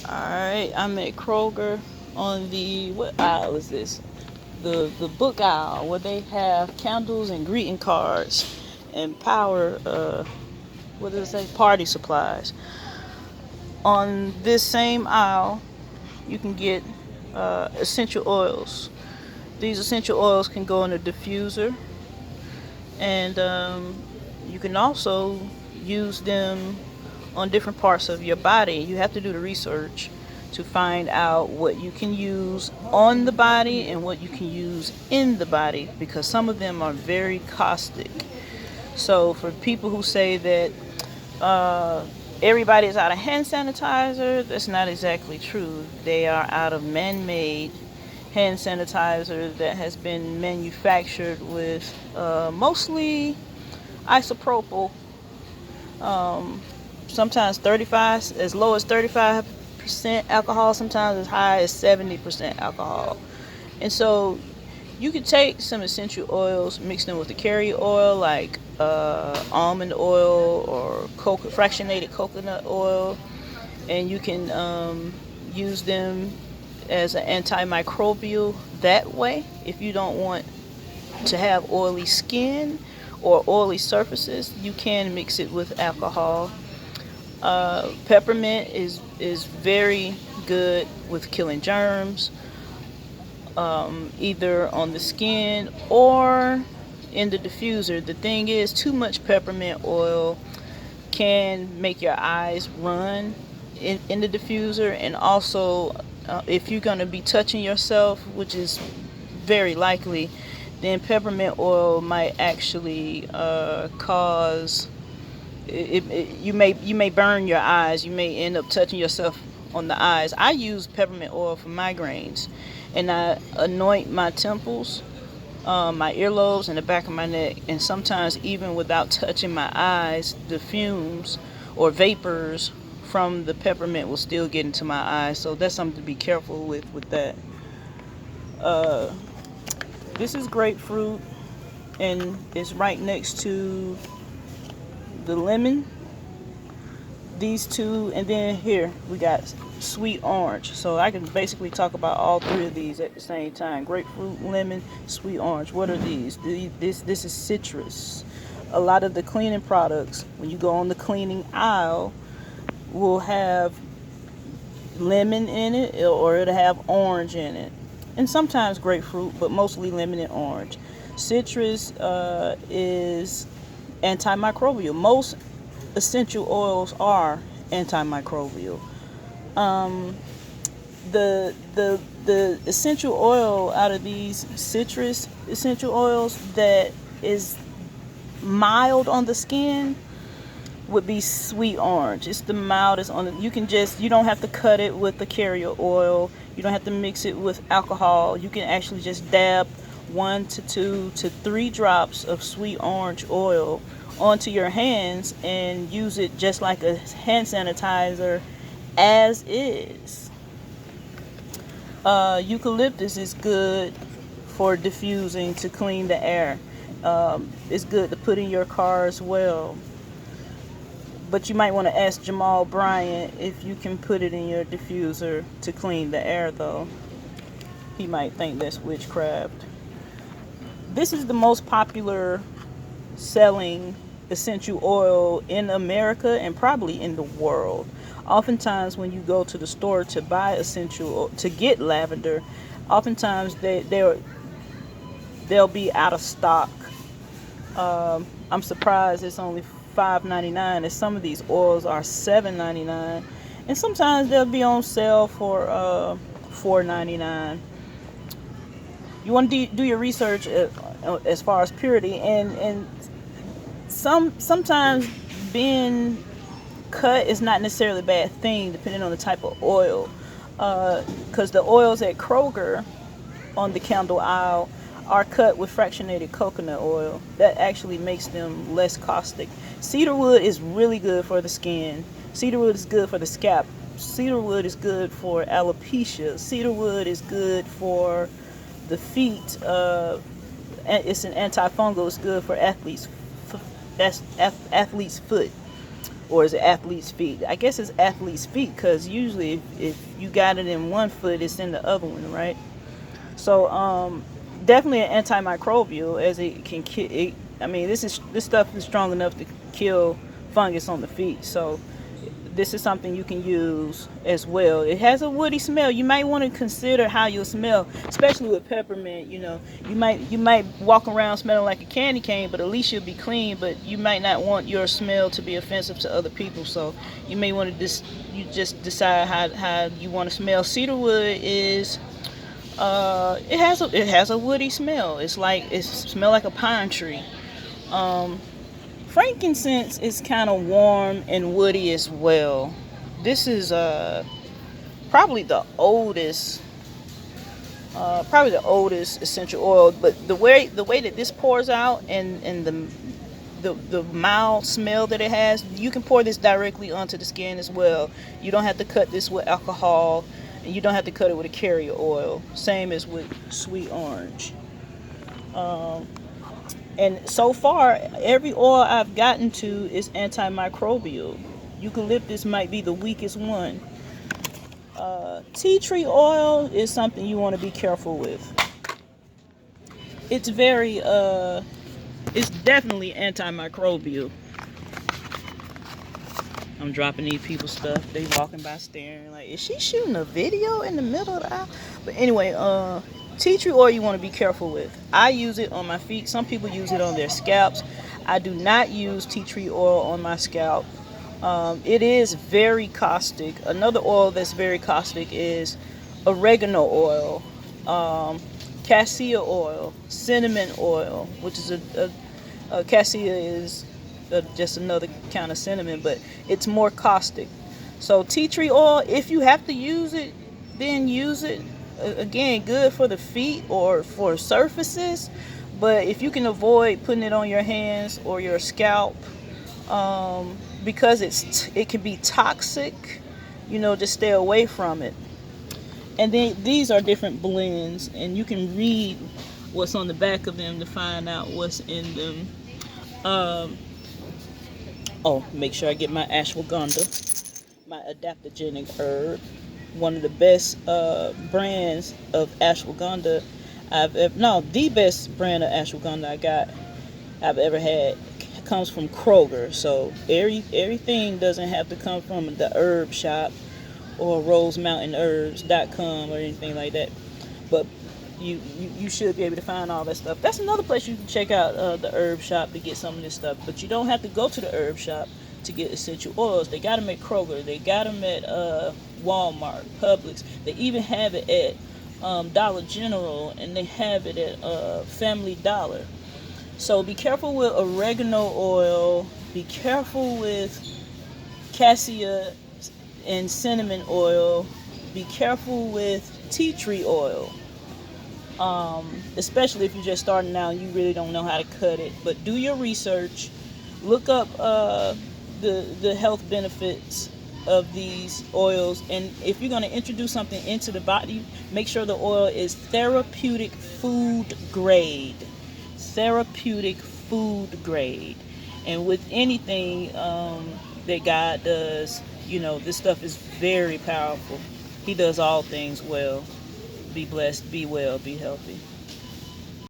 Alright, I'm at Kroger on the, what aisle is this? The book aisle, where they have candles and greeting cards and what does it say? Party supplies. On this same aisle, you can get essential oils. These essential oils can go in a diffuser, and you can also use them on different parts of your body. You have to do the research to find out what you can use on the body and what you can use in the body, because some of them are very caustic. So for people who say that everybody is out of hand sanitizer, that's not exactly true. They are out of man-made hand sanitizer that has been manufactured with mostly isopropyl, sometimes 35, as low as 35% alcohol, sometimes as high as 70% alcohol. And so you could take some essential oils, mix them with the carrier oil, like almond oil or fractionated coconut oil, and you can use them as an antimicrobial that way. If you don't want to have oily skin or oily surfaces, you can mix it with alcohol. Peppermint is very good with killing germs, either on the skin or in the diffuser. The thing is, too much peppermint oil can make your eyes run in the diffuser, and also if you're going to be touching yourself, which is very likely, then peppermint oil might actually cause you may burn your eyes. You may end up touching yourself on the eyes. I use peppermint oil for migraines, and I anoint my temples, my earlobes, and the back of my neck. And sometimes, even without touching my eyes, the fumes or vapors from the peppermint will still get into my eyes. So that's something to be careful with that. This is grapefruit, and it's right next to the lemon. These two, and then here we got sweet orange. So I can basically talk about all three of these at the same time: grapefruit, lemon, sweet orange. What are these? This is citrus. A lot of the cleaning products, when you go on the cleaning aisle, will have lemon in it, or it'll have orange in it, and sometimes grapefruit, but mostly lemon and orange. Citrus is antimicrobial. Most essential oils are antimicrobial. The essential oil out of these citrus essential oils that is mild on the skin would be sweet orange. It's the mildest on it. You don't have to cut it with the carrier oil. You don't have to mix it with alcohol. You can actually just dab 1 to 2 to 3 drops of sweet orange oil onto your hands and use it just like a hand sanitizer as is. Eucalyptus is good for diffusing, to clean the air. It's good to put in your car as well. But you might want to ask Jamal Bryant if you can put it in your diffuser to clean the air, though. He might think that's witchcraft. This is the most popular selling essential oil in America and probably in the world. Oftentimes when you go to the store to buy to get lavender, oftentimes they'll be out of stock. I'm surprised it's only $5.99, as some of these oils are $7.99, and sometimes they'll be on sale for $4.99. You want to do your research as far as purity, and sometimes being cut is not necessarily a bad thing, depending on the type of oil, because the oils at Kroger on the candle aisle are cut with fractionated coconut oil. That actually makes them less caustic. Cedarwood is really good for the skin. Cedarwood is good for the scalp. Cedarwood is good for alopecia. Cedarwood is good for the feet. It's an antifungal. It's good for athlete's foot. or is it athlete's feet? I guess it's athlete's feet, because usually if you got it in one foot, it's in the other one, right? So definitely an antimicrobial, as it can kill. I mean, this stuff is strong enough to kill fungus on the feet. So this is something you can use as well. It has a woody smell. You might want to consider how you'll smell, especially with peppermint. You know, you might walk around smelling like a candy cane, but at least you'll be clean. But you might not want your smell to be offensive to other people. So you may want to just decide how you want to smell. Cedarwood is it has a woody smell. It smells like a pine tree. Frankincense is kind of warm and woody as well. This is probably the oldest essential oil. But the way that this pours out, and the mild smell that it has, you can pour this directly onto the skin as well. You don't have to cut this with alcohol, and you don't have to cut it with a carrier oil. Same as with sweet orange. And so far, every oil I've gotten to is antimicrobial. Eucalyptus might be the weakest one. Tea tree oil is something you want to be careful with. It's definitely antimicrobial. I'm dropping these people's stuff. They walking by staring like, is she shooting a video in the middle of the aisle? But anyway, tea tree oil you want to be careful with. I use it on my feet. Some people use it on their scalps. I do not use tea tree oil on my scalp. It is very caustic. Another oil that's very caustic is oregano oil, cassia oil, cinnamon oil, which is cassia is just another kind of cinnamon, but it's more caustic. So tea tree oil, if you have to use it, then use it. Again, good for the feet or for surfaces, but if you can avoid putting it on your hands or your scalp, because it can be toxic, just stay away from it. And then these are different blends, and you can read what's on the back of them to find out what's in them. Make sure I get my ashwagandha, my adaptogenic herb. One of the best brands of ashwagandha the best brand of ashwagandha I've ever had comes from Kroger. So everything doesn't have to come from the herb shop or rosemountainherbs.com or anything like that. But you should be able to find all that stuff. That's another place you can check out, the herb shop, to get some of this stuff. But you don't have to go to the herb shop to get essential oils. They got them at Kroger. They got them at Walmart, Publix. They even have it at Dollar General, and they have it at Family Dollar. So be careful with oregano oil. Be careful with cassia and cinnamon oil. Be careful with tea tree oil. Especially if you're just starting out and you really don't know how to cut it. But do your research. Look up the health benefits of these oils, and if you're going to introduce something into the body, make sure the oil is therapeutic food grade. And with anything that God does, this stuff is very powerful. He does all things well. Be blessed, be well, be healthy.